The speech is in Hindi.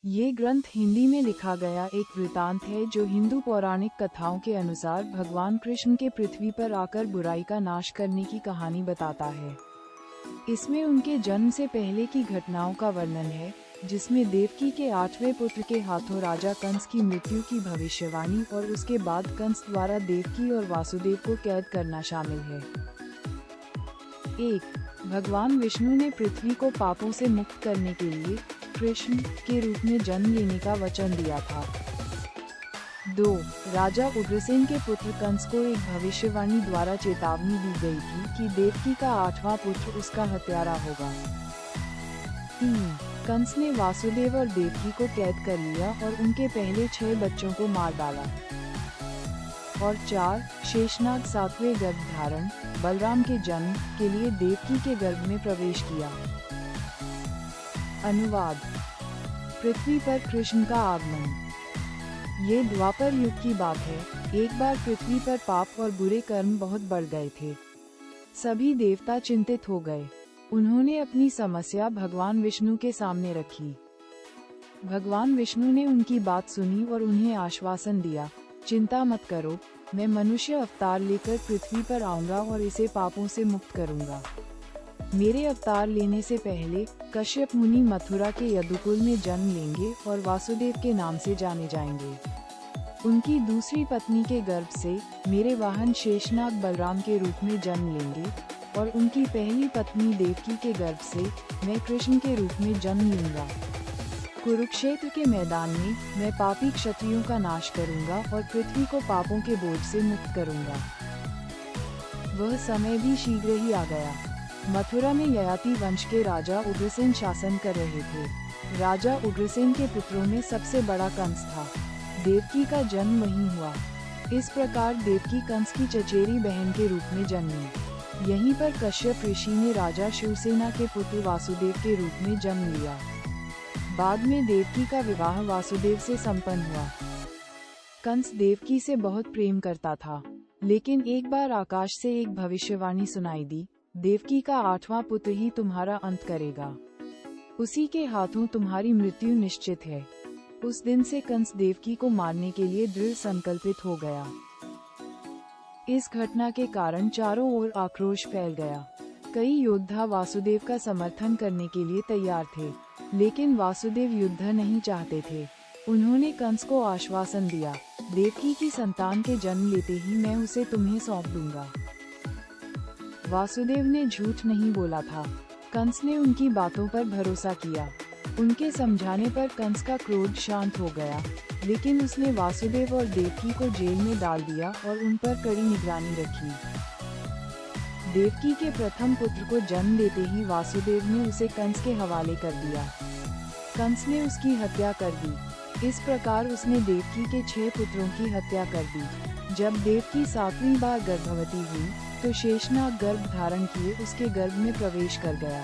ये ग्रंथ हिंदी में लिखा गया एक वृतांत है जो हिंदू पौराणिक कथाओं के अनुसार भगवान कृष्ण के पृथ्वी पर आकर बुराई का नाश करने की कहानी बताता है। इसमें उनके जन्म से पहले की घटनाओं का वर्णन है, जिसमें देवकी के 8वें पुत्र के हाथों राजा कंस की मृत्यु की भविष्यवाणी और उसके बाद कंस द्वारा देवकी और वासुदेव को कैद करना शामिल है। 1. भगवान विष्णु ने पृथ्वी को पापों से मुक्त करने के लिए कृष्ण के रूप में जन्म लेने का वचन दिया था। 2. राजा उग्रसेन के पुत्र कंस को एक भविष्यवाणी द्वारा चेतावनी दी गई थी कि देवकी का 8वां पुत्र उसका हत्यारा होगा। 3. कंस ने वासुदेव और देवकी को कैद कर लिया और उनके पहले 6 बच्चों को मार डाला। और 4. शेषनाग 7वें गर्भ धारण बलराम के जन्म के लिए देवकी के गर्भ में प्रवेश किया। अनुवाद। पृथ्वी पर कृष्ण का आगमन। ये द्वापर युग की बात है। एक बार पृथ्वी पर पाप और बुरे कर्म बहुत बढ़ गए थे। सभी देवता चिंतित हो गए। उन्होंने अपनी समस्या भगवान विष्णु के सामने रखी। भगवान विष्णु ने उनकी बात सुनी और उन्हें आश्वासन दिया, चिंता मत करो, मैं मनुष्य अवतार लेकर पृथ्वी पर आऊंगा और इसे पापों से मुक्त करूंगा। मेरे अवतार लेने से पहले कश्यप मुनि मथुरा के यदुकुल में जन्म लेंगे और वासुदेव के नाम से जाने जाएंगे। उनकी दूसरी पत्नी के गर्भ से मेरे वाहन शेषनाग बलराम के रूप में जन्म लेंगे और उनकी पहली पत्नी देवकी के गर्भ से मैं कृष्ण के रूप में जन्म लूंगा। कुरुक्षेत्र के मैदान में मैं पापी क्षत्रियों का नाश करूंगा और पृथ्वी को पापों के बोझ से मुक्त करूंगा। वह समय भी शीघ्र ही आ गया। मथुरा में ययाति वंश के राजा उग्रसेन शासन कर रहे थे। राजा उग्रसेन के पुत्रों में सबसे बड़ा कंस था। देवकी का जन्म वहीं हुआ। इस प्रकार देवकी कंस की चचेरी बहन के रूप में जन्मी। यहीं पर कश्यप ऋषि ने राजा शिवसेना के पुत्र वासुदेव के रूप में जन्म लिया। बाद में देवकी का विवाह वासुदेव से संपन्न हुआ। कंस देवकी से बहुत प्रेम करता था, लेकिन एक बार आकाश से एक भविष्यवाणी सुनाई दी, देवकी का 8वां पुत्र ही तुम्हारा अंत करेगा। उसी के हाथों तुम्हारी मृत्यु निश्चित है। उस दिन से कंस देवकी को मारने के लिए दृढ़ संकल्पित हो गया। इस घटना के कारण चारों ओर आक्रोश फैल गया। कई योद्धा वासुदेव का समर्थन करने के लिए तैयार थे, लेकिन वासुदेव युद्ध नहीं चाहते थे। उन्होंने कंस को आश्वासन दिया, देवकी की संतान के जन्म लेते ही मैं उसे तुम्हें सौंप दूंगा। वासुदेव ने झूठ नहीं बोला था। कंस ने उनकी बातों पर भरोसा किया। उनके समझाने पर कंस का क्रोध शांत हो गया, लेकिन उसने वासुदेव और देवकी को जेल में डाल दिया और उन पर कड़ी निगरानी रखी। देवकी के प्रथम पुत्र को जन्म देते ही वासुदेव ने उसे कंस के हवाले कर दिया। कंस ने उसकी हत्या कर दी। इस प्रकार उसने देवकी के 6 पुत्रों की हत्या कर दी। जब देवकी 7वीं बार गर्भवती हुई, तो शेषनाग गर्भ धारण किए उसके गर्भ में प्रवेश कर गया।